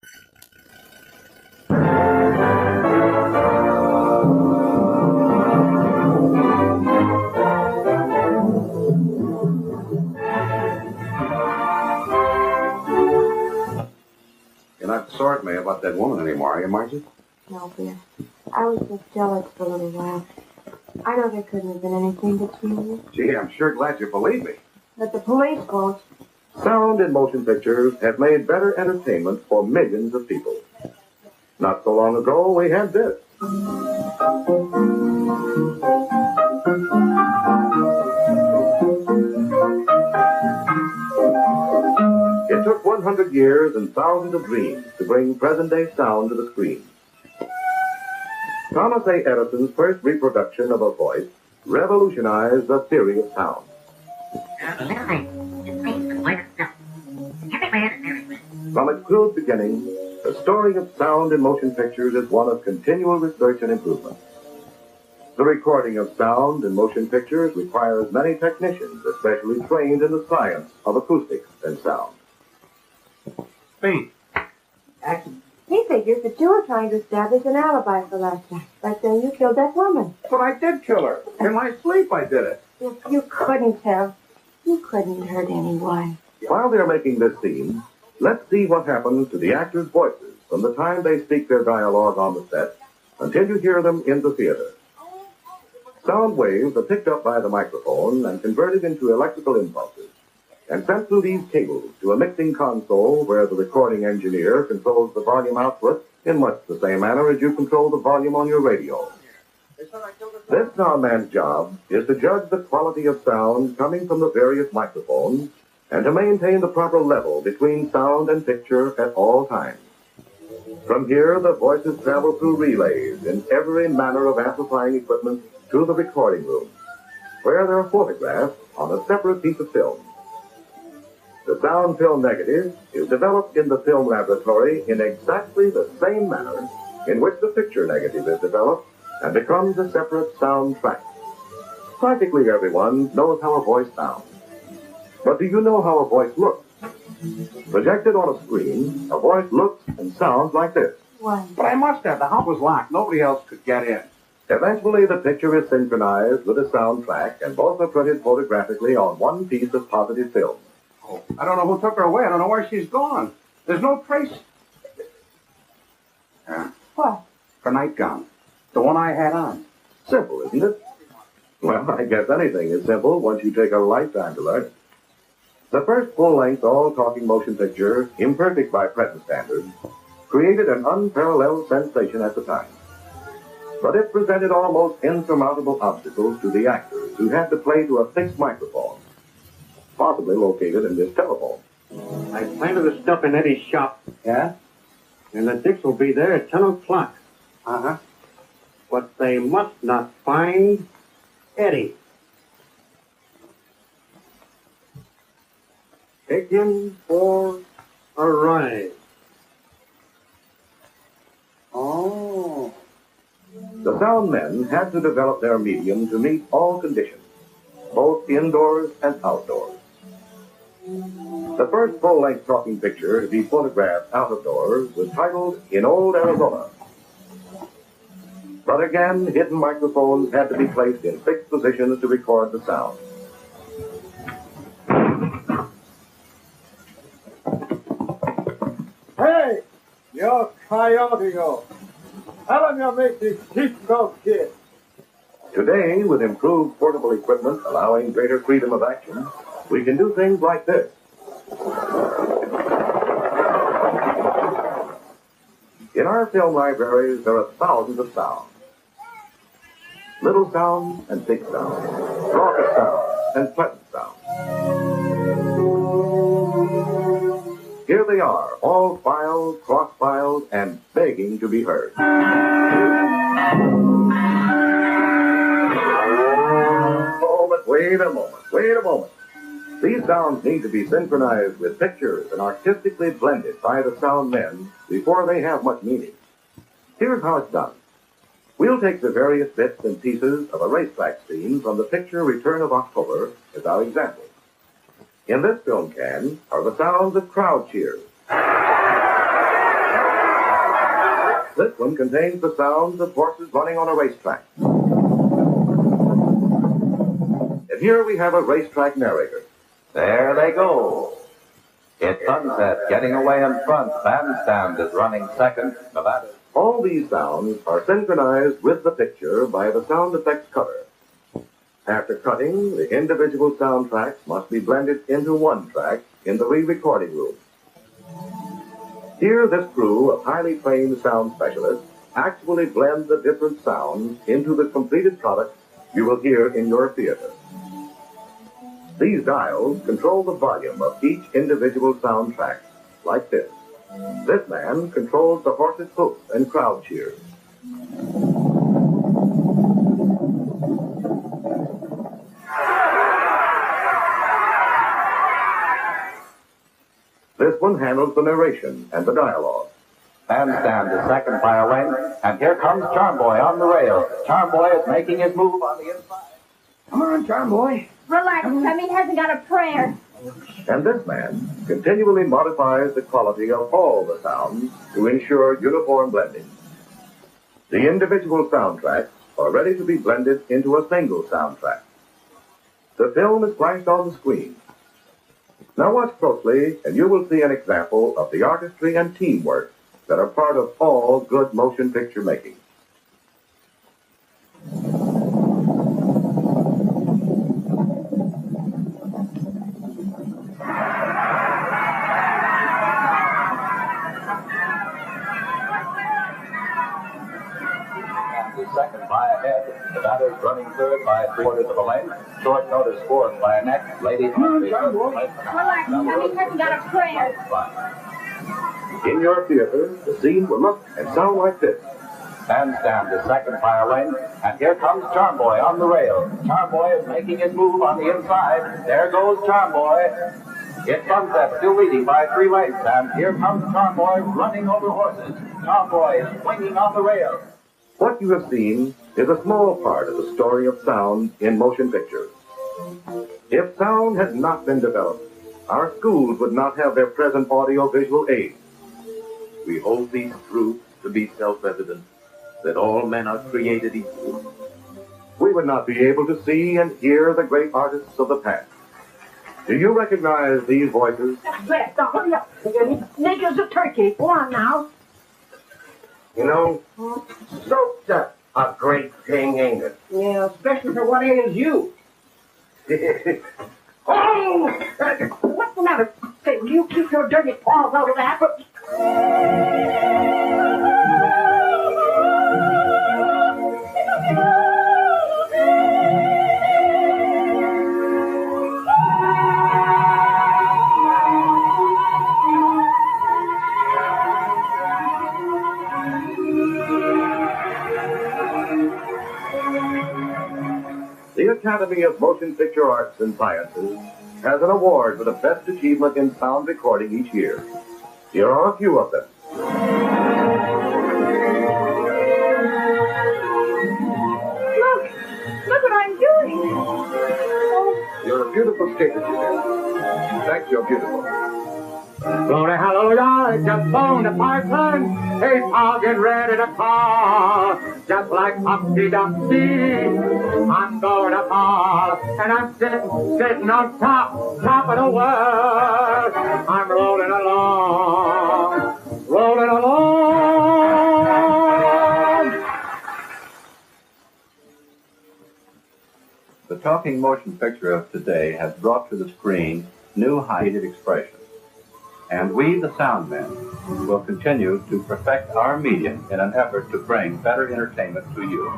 You're not sore at me about that woman anymore, are you, Margie? No, dear. I was just jealous for a little while. I know there couldn't have been anything between you. Gee, I'm sure glad you believe me. But the police won't. Sound and motion pictures have made better entertainment for millions of people. Not so long ago, we had this. It took 100 years and thousands of dreams to bring present-day sound to the screen. Thomas A. Edison's first reproduction of a voice revolutionized the theory of sound. From its crude beginning, the story of sound in motion pictures is one of continual research and improvement. The recording of sound in motion pictures requires many technicians, especially trained in the science of acoustics and sound. Speed. Action. He figures that you were trying to establish an alibi for last night by saying you killed that woman. But I did kill her. In my sleep, I did it. You couldn't have. You couldn't hurt anyone. While they're making this scene, let's see what happens to the actors' voices from the time they speak their dialogue on the set until you hear them in the theater. Sound waves are picked up by the microphone and converted into electrical impulses and sent through these cables to a mixing console where the recording engineer controls the volume output in much the same manner as you control the volume on your radio. This soundman's job is to judge the quality of sound coming from the various microphones and to maintain the proper level between sound and picture at all times. From here, the voices travel through relays in every manner of amplifying equipment to the recording room, where they are photographed on a separate piece of film. The sound film negative is developed in the film laboratory in exactly the same manner in which the picture negative is developed and becomes a separate sound track. Practically everyone knows how a voice sounds. But do you know how a voice looks? Projected on a screen, a voice looks and sounds like this. Why? But I must have. The house was locked. Nobody else could get in. Eventually, the picture is synchronized with the sound track, and both are printed photographically on one piece of positive film. Oh, I don't know who took her away. I don't know where she's gone. There's no trace. What? Her nightgown. The one I had on. Simple, isn't it? Well, I guess anything is simple once you take a lifetime to learn it. The first full-length, all-talking motion picture, imperfect by present standards, created an unparalleled sensation at the time. But it presented almost insurmountable obstacles to the actors who had to play to a fixed microphone, possibly located in this telephone. I planted the stuff in Eddie's shop. Yeah? And the dicks will be there at 10 o'clock. Uh-huh. But they must not find Eddie. Take him for a ride. Oh. The sound men had to develop their medium to meet all conditions, both indoors and outdoors. The first full-length talking picture to be photographed out of doors was titled In Old Arizona. But again, hidden microphones had to be placed in fixed positions to record the sound. Hey, you're coyote, yo. Tell him you'll make this cheap goat kid. Today, with improved portable equipment allowing greater freedom of action, we can do things like this. In our film libraries, there are thousands of sounds. Little sounds and big sounds. Raucous sounds and pleasant sounds. Here they are, all filed, cross-filed, and begging to be heard. Oh, but wait a moment. These sounds need to be synchronized with pictures and artistically blended by the sound men before they have much meaning. Here's how it's done. We'll take the various bits and pieces of a racetrack scene from the picture Return of October as our example. In this film can are the sounds of crowd cheers. one contains the sounds of horses running on a racetrack. And here we have a racetrack narrator. There they go. It's sunset, getting away in front. Bandstand is running second. Nevada. All these sounds are synchronized with the picture by the sound effects cutter. After cutting, the individual sound tracks must be blended into one track in the re-recording room. Here, this crew of highly trained sound specialists actually blend the different sounds into the completed product you will hear in your theater. These dials control the volume of each individual sound track, like this. This man controls the horse's hoofs and crowd cheers. This one handles the narration and the dialogue. Bandstand is second by a length, and here comes Charm Boy on the rail. Charm Boy is making his move on the inside. Come on, Charm Boy. Relax, Tommy hasn't got a prayer. And this man continually modifies the quality of all the sounds to ensure uniform blending. The individual soundtracks are ready to be blended into a single soundtrack. The film is flashed on the screen. Now watch closely, and you will see an example of the artistry and teamwork that are part of all good motion picture making. Second by a head. Nevada's running third by 3/4 of a length. Short notice fourth by a neck. Ladies must be Relax, Tommy hasn't got a prayer. In your theater, the scene will look and sound like this. Bandstand is second by a length, and here comes Charm Boy on the rail. Charm Boy is making his move on the inside. There goes Charm Boy. It's Sunset, still leading by 3 lengths, and here comes Charm Boy running over horses. Charm Boy is swinging on the rail. What you have seen is a small part of the story of sound in motion pictures. If sound had not been developed, our schools would not have their present audio-visual aids. We hold these truths to be self-evident, that all men are created equal. We would not be able to see and hear the great artists of the past. Do you recognize these voices? Fast, now hurry up. Niggers of turkey. Go on now. You know, soap's a great thing, ain't it? Yeah, especially for what ails you. Oh! What's the matter? Say, will you keep your dirty paws out of that? The Academy of Motion Picture Arts and Sciences has an award for the best achievement in sound recording each year. Here are a few of them. Look what I'm doing. You're a beautiful skater, Junior. Thanks, you're beautiful. Glory, hallelujah, just on the Parkland. Hey, Paul, get ready to call. Just like Humpty Dumpty, I'm going to fall. And I'm sitting on top of the world. I'm rolling along. The talking motion picture of today has brought to the screen new heightened expression. And we, the Soundmen, will continue to perfect our medium in an effort to bring better entertainment to you.